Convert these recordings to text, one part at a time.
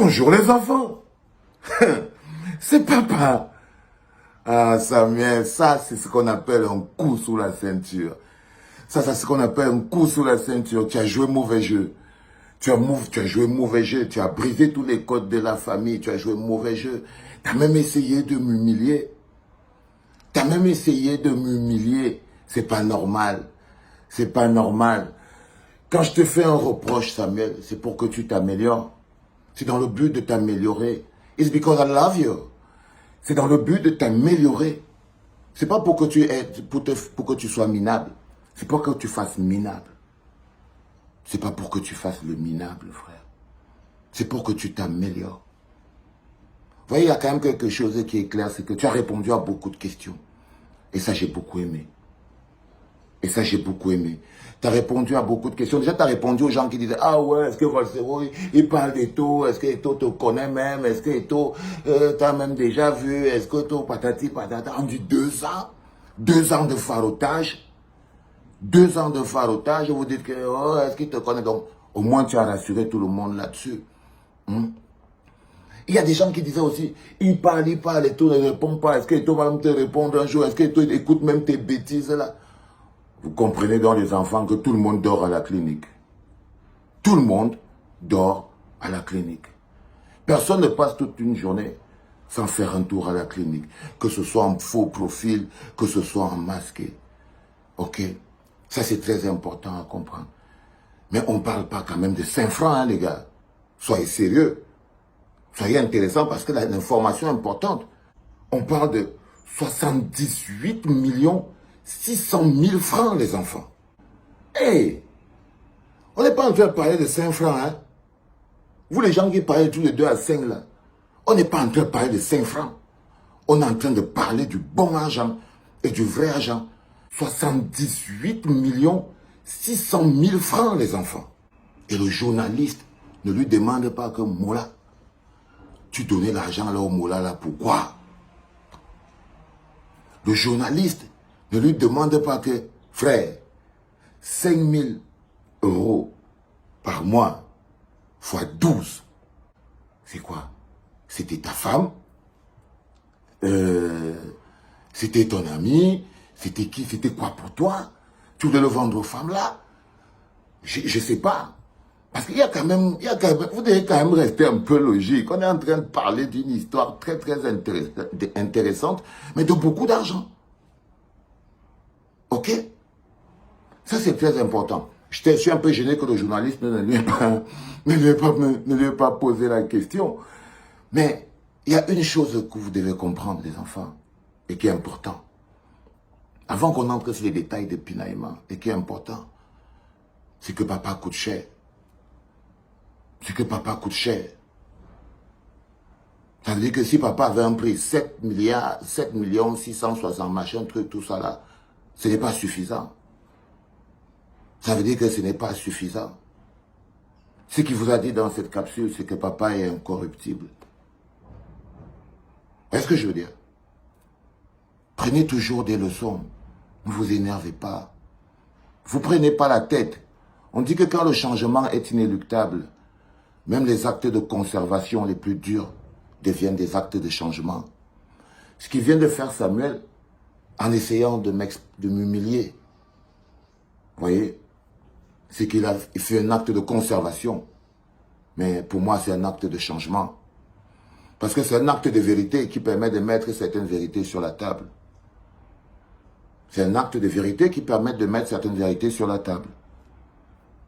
Bonjour les enfants. C'est papa. Ah Samuel, ça c'est ce qu'on appelle un coup sous la ceinture. Ça c'est ce qu'on appelle un coup sous la ceinture. Tu as joué mauvais jeu. Tu as joué mauvais jeu. Tu as brisé tous les codes de la famille. Tu as joué mauvais jeu. Tu as même essayé de m'humilier. Tu as même essayé de m'humilier. C'est pas normal. C'est pas normal. Quand je te fais un reproche, Samuel, c'est pour que tu t'améliores. C'est dans le but de t'améliorer. It's because I love you. C'est dans le but de t'améliorer. C'est pas pour que tu aies, pour que tu sois minable. C'est pas pour que tu fasses minable. C'est pas pour que tu fasses le minable, frère. C'est pour que tu t'améliores. Vous voyez, il y a quand même quelque chose qui est clair, c'est que tu as répondu à beaucoup de questions. Et ça, j'ai beaucoup aimé. Et ça, j'ai beaucoup aimé. Tu as répondu à beaucoup de questions. Déjà, tu as répondu aux gens qui disaient, ah ouais, est-ce que Valsero, il parle d'Eto? Est-ce que Eto te connaît même? Est-ce que Eto, t'as même déjà vu? Est-ce que Eto, patati, patata, on dit 2 ans? 2 ans de farotage? 2 ans de farotage, vous dites que, oh, est-ce qu'il te connaît? Donc, au moins, tu as rassuré tout le monde là-dessus. Il y a des gens qui disaient aussi, il parle, Eto ne répond pas. Est-ce que Eto va même te répondre un jour? Est-ce que Eto écoute même tes bêtises là? Vous comprenez donc les enfants que tout le monde dort à la clinique. Tout le monde dort à la clinique. Personne ne passe toute une journée sans faire un tour à la clinique. Que ce soit en faux profil, que ce soit en masqué. Ok? Ça c'est très important à comprendre. Mais on ne parle pas quand même de 5 francs, hein, les gars. Soyez sérieux. Soyez intéressants parce que l'information est importante. On parle de 78 600 000 francs, les enfants. Hey! On n'est pas en train de parler de 5 francs, hein? Vous, les gens qui parlent tous les 2 à 5, là, on n'est pas en train de parler de 5 francs. On est en train de parler du bon argent et du vrai argent. 78 600 000 francs, les enfants. Et le journaliste ne lui demande pas que Mola, tu donnais l'argent là au Mola, là, pourquoi? Le journaliste ne lui demande pas que, frère, 5 000 € par mois, fois 12, c'est quoi? C'était ta femme? C'était ton ami? C'était qui? C'était quoi pour toi? Tu voulais le vendre aux femmes là? Je ne sais pas. Parce qu'il y a quand même, vous devez quand même rester un peu logique. On est en train de parler d'une histoire très intéressante, mais de beaucoup d'argent. Ok? Ça, c'est très important. Je suis un peu gêné que le journaliste ne lui ait pas posé la question. Mais il y a une chose que vous devez comprendre, les enfants, et qui est important. Avant qu'on entre sur les détails de pinaillement, et qui est important, c'est que papa coûte cher. C'est que papa coûte cher. Ça veut dire que si papa avait un prix 7 millions 660, machin, truc, tout ça là, ce n'est pas suffisant. Ça veut dire que ce n'est pas suffisant. Ce qu'il vous a dit dans cette capsule, c'est que papa est incorruptible. Est-ce que je veux dire? Prenez toujours des leçons. Ne vous énervez pas. Vous prenez pas la tête. On dit que quand le changement est inéluctable, même les actes de conservation les plus durs deviennent des actes de changement. Ce qu'il vient de faire Samuel, en essayant de m'humilier, vous voyez, c'est qu'il a fait un acte de conservation. Mais pour moi, c'est un acte de changement. Parce que c'est un acte de vérité qui permet de mettre certaines vérités sur la table. C'est un acte de vérité qui permet de mettre certaines vérités sur la table.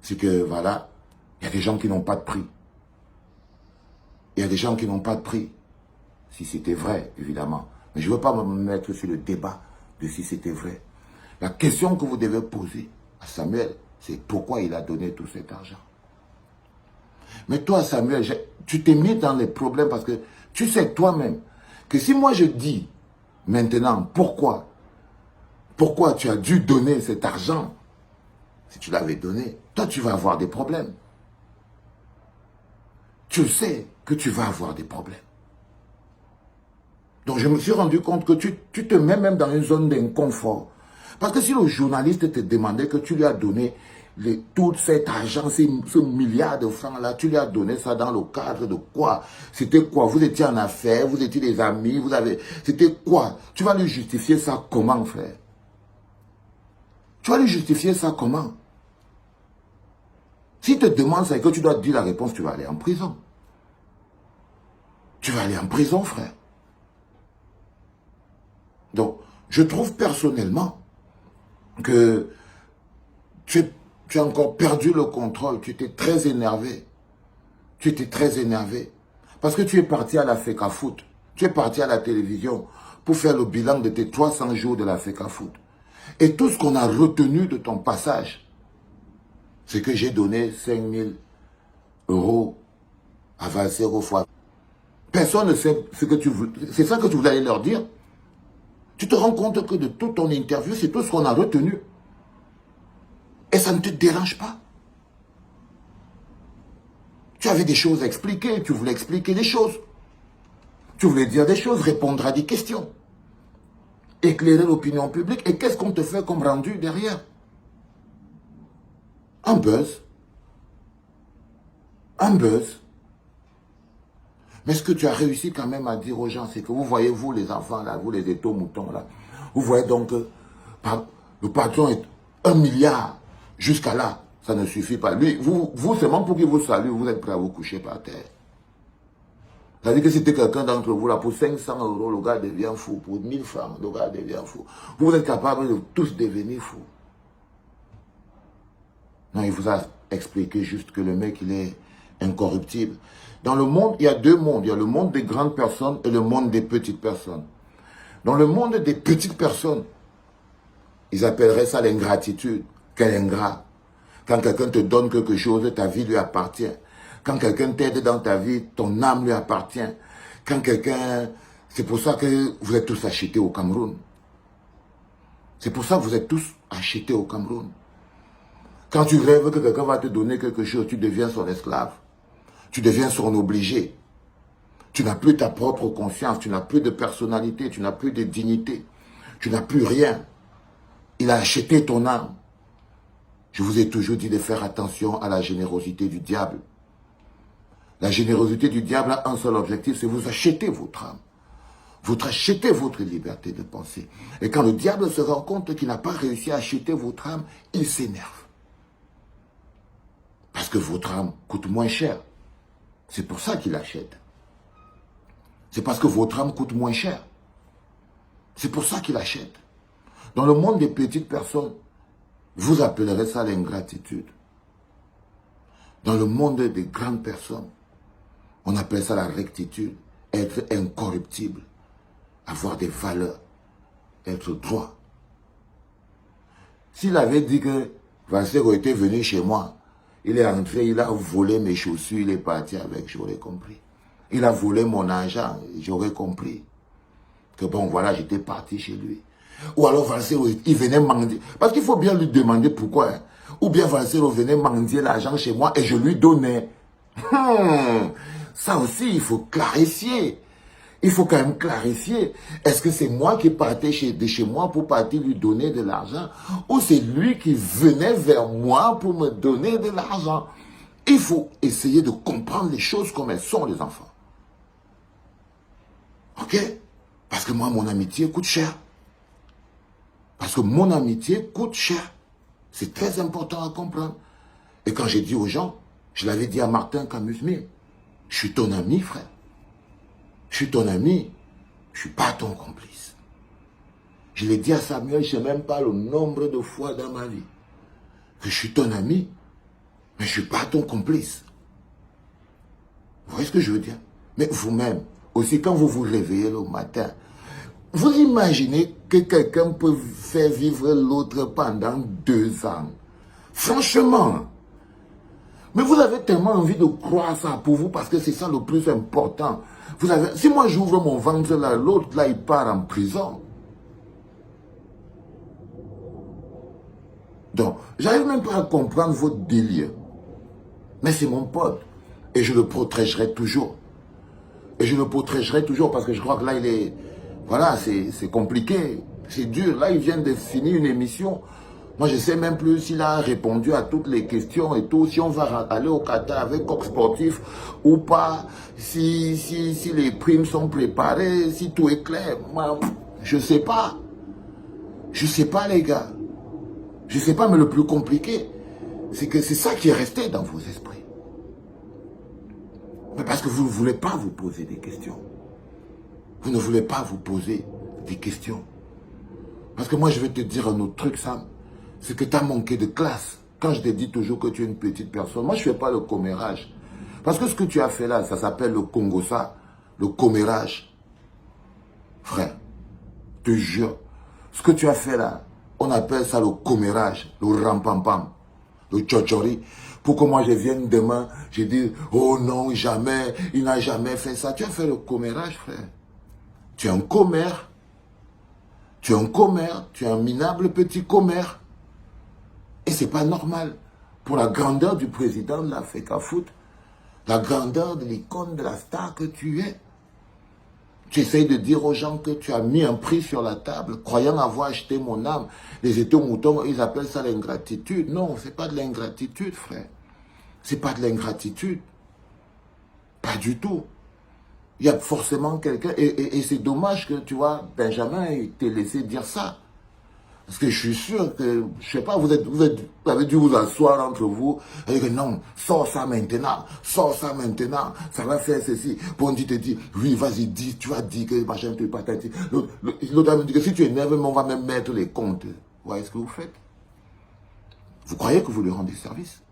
C'est que, voilà, il y a des gens qui n'ont pas de prix. Il y a des gens qui n'ont pas de prix. Si c'était vrai, évidemment. Mais je ne veux pas me mettre sur le débat de si c'était vrai. La question que vous devez poser à Samuel, c'est pourquoi il a donné tout cet argent. Mais toi, Samuel, tu t'es mis dans les problèmes parce que tu sais toi-même que si moi je dis maintenant pourquoi tu as dû donner cet argent, si tu l'avais donné, toi tu vas avoir des problèmes. Tu sais que tu vas avoir des problèmes. Donc je me suis rendu compte que tu te mets même dans une zone d'inconfort. Parce que si le journaliste te demandait que tu lui as donné tout cet argent, ce milliard de francs-là, tu lui as donné ça dans le cadre de quoi? C'était quoi? Vous étiez en affaires, vous étiez des amis, c'était quoi? Tu vas lui justifier ça comment, frère? Tu vas lui justifier ça comment? S'il te demande ça et que tu dois dire la réponse, tu vas aller en prison. Tu vas aller en prison, frère. Donc, je trouve personnellement que tu as encore perdu le contrôle. Tu étais très énervé. Tu étais très énervé. Parce que tu es parti à la FECAFOOT. Tu es parti à la télévision pour faire le bilan de tes 300 jours de la FECAFOOT. Et tout ce qu'on a retenu de ton passage, c'est que j'ai donné 5 000 € à Valsero fois. Personne ne sait ce que tu veux. C'est ça que tu voulais aller leur dire. Tu te rends compte que de toute ton interview, c'est tout ce qu'on a retenu. Et ça ne te dérange pas. Tu avais des choses à expliquer, tu voulais expliquer des choses. Tu voulais dire des choses, répondre à des questions. Éclairer l'opinion publique. Et qu'est-ce qu'on te fait comme rendu derrière? Un buzz. Un buzz. Mais ce que tu as réussi quand même à dire aux gens, c'est que vous voyez, vous les enfants, là, vous les étaux moutons, là, vous voyez donc que le patron est 1 milliard. Jusqu'à là, ça ne suffit pas. Lui, vous seulement pour qu'il vous salue, vous êtes prêt à vous coucher par terre. Ça veut dire que c'était quelqu'un d'entre vous, là, pour 500 €, le gars devient fou. Pour 1000 francs, le gars devient fou. Vous êtes capable de tous devenir fous. Non, il vous a expliqué juste que le mec, il est incorruptible. Dans le monde, il y a deux mondes. Il y a le monde des grandes personnes et le monde des petites personnes. Dans le monde des petites personnes, ils appelleraient ça l'ingratitude. Quel ingrat. Quand quelqu'un te donne quelque chose, ta vie lui appartient. Quand quelqu'un t'aide dans ta vie, ton âme lui appartient. Quand quelqu'un... C'est pour ça que vous êtes tous achetés au Cameroun. C'est pour ça que vous êtes tous achetés au Cameroun. Quand tu rêves que quelqu'un va te donner quelque chose, tu deviens son esclave. Tu deviens son obligé. Tu n'as plus ta propre conscience, tu n'as plus de personnalité, tu n'as plus de dignité. Tu n'as plus rien. Il a acheté ton âme. Je vous ai toujours dit de faire attention à la générosité du diable. La générosité du diable a un seul objectif, c'est vous acheter votre âme. Vous achetez votre liberté de penser. Et quand le diable se rend compte qu'il n'a pas réussi à acheter votre âme, il s'énerve. Parce que votre âme coûte moins cher. C'est pour ça qu'il achète. C'est parce que votre âme coûte moins cher. C'est pour ça qu'il achète. Dans le monde des petites personnes, vous appellerez ça l'ingratitude. Dans le monde des grandes personnes, on appelle ça la rectitude, être incorruptible, avoir des valeurs, être droit. S'il avait dit que Valsero était venu chez moi, il est entré, il a volé mes chaussures, il est parti avec, j'aurais compris. Il a volé mon argent, j'aurais compris. Que bon, voilà, j'étais parti chez lui. Ou alors Valsero, il venait mendier. Parce qu'il faut bien lui demander pourquoi. Hein. Ou bien Valsero venait mendier l'argent chez moi et je lui donnais. Ça aussi, il faut clarifier. Il faut quand même clarifier. Est-ce que c'est moi qui partais de chez moi pour partir lui donner de l'argent? Ou c'est lui qui venait vers moi pour me donner de l'argent? Il faut essayer de comprendre les choses comme elles sont, les enfants. Ok? Parce que moi, mon amitié coûte cher. Parce que mon amitié coûte cher. C'est très important à comprendre. Et quand j'ai dit aux gens, je l'avais dit à Martin Camusmier, je suis ton ami, frère. Je suis ton ami. Je ne suis pas ton complice. Je l'ai dit à Samuel, je ne sais même pas le nombre de fois dans ma vie que je suis ton ami, mais je ne suis pas ton complice. Vous voyez ce que je veux dire? Mais vous-même, aussi quand vous vous réveillez le matin, vous imaginez que quelqu'un peut faire vivre l'autre pendant 2 ans? Franchement. Mais vous avez tellement envie de croire ça pour vous parce que c'est ça le plus important. Vous avez, si moi j'ouvre mon ventre là, l'autre là il part en prison. Donc, j'arrive même pas à comprendre votre délire. Mais c'est mon pote. Et je le protégerai toujours. Et je le protégerai toujours parce que je crois que là il est... Voilà, c'est compliqué. C'est dur. Là, il vient de finir une émission Moi, je ne sais même plus s'il a répondu à toutes les questions, si on va aller au Qatar avec Coq Sportif ou pas, si les primes sont préparées, si tout est clair. Moi, je ne sais pas. Je ne sais pas, les gars. Je ne sais pas, mais le plus compliqué, c'est que c'est ça qui est resté dans vos esprits. Mais parce que vous ne voulez pas vous poser des questions. Vous ne voulez pas vous poser des questions. Parce que moi, je vais te dire un autre truc, Sam. C'est que tu as manqué de classe. Quand je te dis toujours que tu es une petite personne, moi, je ne fais pas le commérage. Parce que ce que tu as fait là, ça s'appelle le Congossa, le commérage. Frère, je te jure, ce que tu as fait là, on appelle ça le commérage, le rampampam, le tchotchori. Pour que moi je vienne demain, je dis, oh non, jamais, il n'a jamais fait ça. Tu as fait le commérage, frère. Tu es un commère. Tu es un commère, tu es un minable petit commère. Et c'est pas normal. Pour la grandeur du président de l'Africa Foot, la grandeur de l'icône de la star que tu es, tu essayes de dire aux gens que tu as mis un prix sur la table, croyant avoir acheté mon âme. Les étos-moutons, ils appellent ça l'ingratitude. Non, c'est pas de l'ingratitude, frère. C'est pas de l'ingratitude. Pas du tout. Il y a forcément quelqu'un, et c'est dommage que, tu vois, Benjamin t'ait laissé dire ça. Parce que je suis sûr que, je sais pas, vous avez dû vous asseoir entre vous et dire non, sors ça maintenant, ça va faire ceci. Bondi te dit, oui, vas-y, dis, tu as dit que machin, tu es pas tati. L'autre me dit que si tu es énervé, on va même mettre les comptes. Vous voyez ce que vous faites? Vous croyez que vous lui rendez service?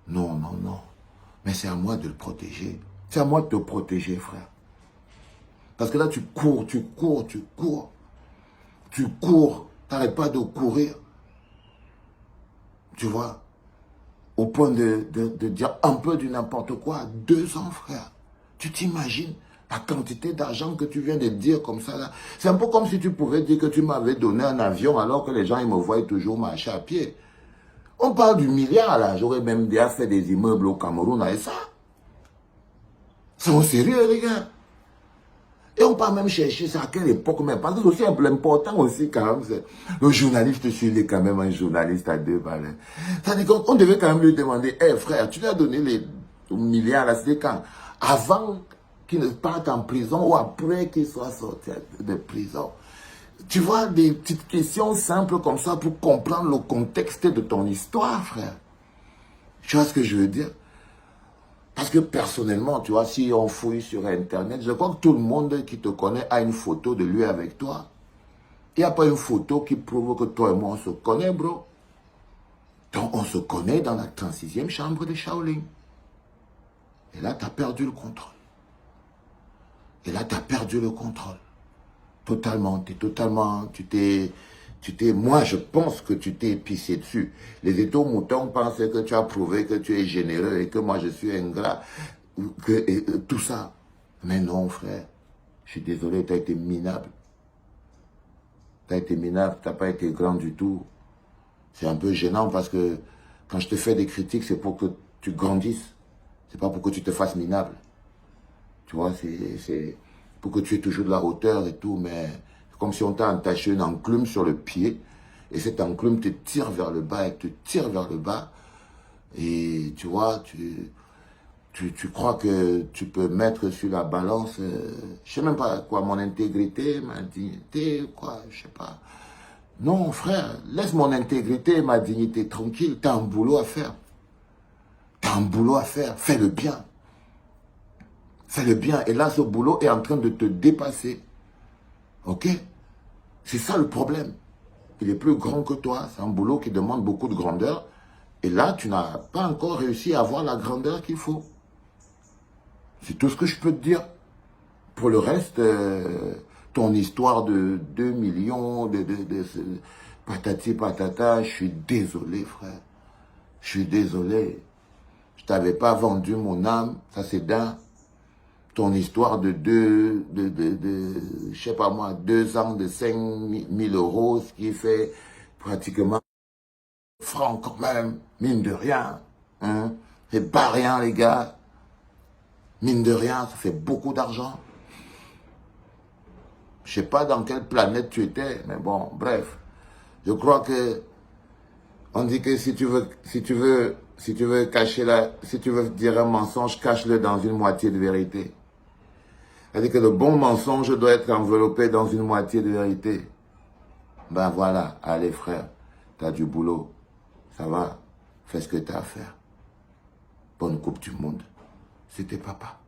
Non, non, non. Mais c'est à moi de le protéger. C'est à moi de te protéger, frère. Parce que là, tu cours. Tu cours, tu n'arrêtes pas de courir. Tu vois, au point de dire un peu du n'importe quoi à 2 ans, frère. Tu t'imagines la quantité d'argent que tu viens de dire comme ça, là. C'est un peu comme si tu pouvais dire que tu m'avais donné un avion alors que les gens, ils me voient toujours marcher à pied. On parle du milliard, là. J'aurais même déjà fait des immeubles au Cameroun avec ça. C'est au sérieux, les gars. Et on peut même chercher ça à quelle époque même. Parce que c'est aussi important aussi quand même. Le journaliste, il est quand même un journaliste à 2 balles. C'est-à-dire qu'on devait quand même lui demander, hé frère, tu lui as donné les milliards là, c'était quand? Avant qu'il ne parte en prison ou après qu'il soit sorti de prison. Tu vois, des petites questions simples comme ça pour comprendre le contexte de ton histoire, frère. Tu vois ce que je veux dire? Parce que personnellement, tu vois, si on fouille sur Internet, je crois que tout le monde qui te connaît a une photo de lui avec toi. Il n'y a pas une photo qui prouve que toi et moi, on se connaît, bro. Donc, on se connaît dans la 36e chambre de Shaolin. Et là, tu as perdu le contrôle. Totalement, moi, je pense que tu t'es pissé dessus. Les étos-moutons pensaient que tu as prouvé que tu es généreux et que moi, je suis ingrat. Tout ça. Mais non, frère. Je suis désolé, tu as été minable. Tu n'as pas été grand du tout. C'est un peu gênant parce que quand je te fais des critiques, c'est pour que tu grandisses. C'est pas pour que tu te fasses minable. Tu vois, c'est pour que tu aies toujours de la hauteur et tout, mais c'est comme si on t'a attaché une enclume sur le pied, et cette enclume te tire vers le bas, et tu vois, tu crois que tu peux mettre sur la balance, je sais même pas quoi, mon intégrité, ma dignité, quoi, je sais pas. Non, frère, laisse mon intégrité et ma dignité tranquille, t'as un boulot à faire. Fais le bien. Fais le bien. Et là, ce boulot est en train de te dépasser. Ok? C'est ça le problème. Il est plus grand que toi. C'est un boulot qui demande beaucoup de grandeur. Et là, tu n'as pas encore réussi à avoir la grandeur qu'il faut. C'est tout ce que je peux te dire. Pour le reste, ton histoire de 2 millions, patati patata, je suis désolé, frère. Je suis désolé. Je t'avais pas vendu mon âme. Ça, c'est d'un. Ton histoire de je sais pas moi, 2 ans de 5 000 euros, ce qui fait pratiquement francs quand même, mine de rien. Hein? C'est pas rien, les gars. Mine de rien, ça fait beaucoup d'argent. Je sais pas dans quelle planète tu étais, mais bon, bref. Je crois que on dit que si tu veux dire un mensonge, cache-le dans une moitié de vérité. C'est-à-dire que le bon mensonge doit être enveloppé dans une moitié de vérité. Ben voilà, allez frère, t'as du boulot, ça va, fais ce que t'as à faire. Bonne Coupe du Monde, c'était papa.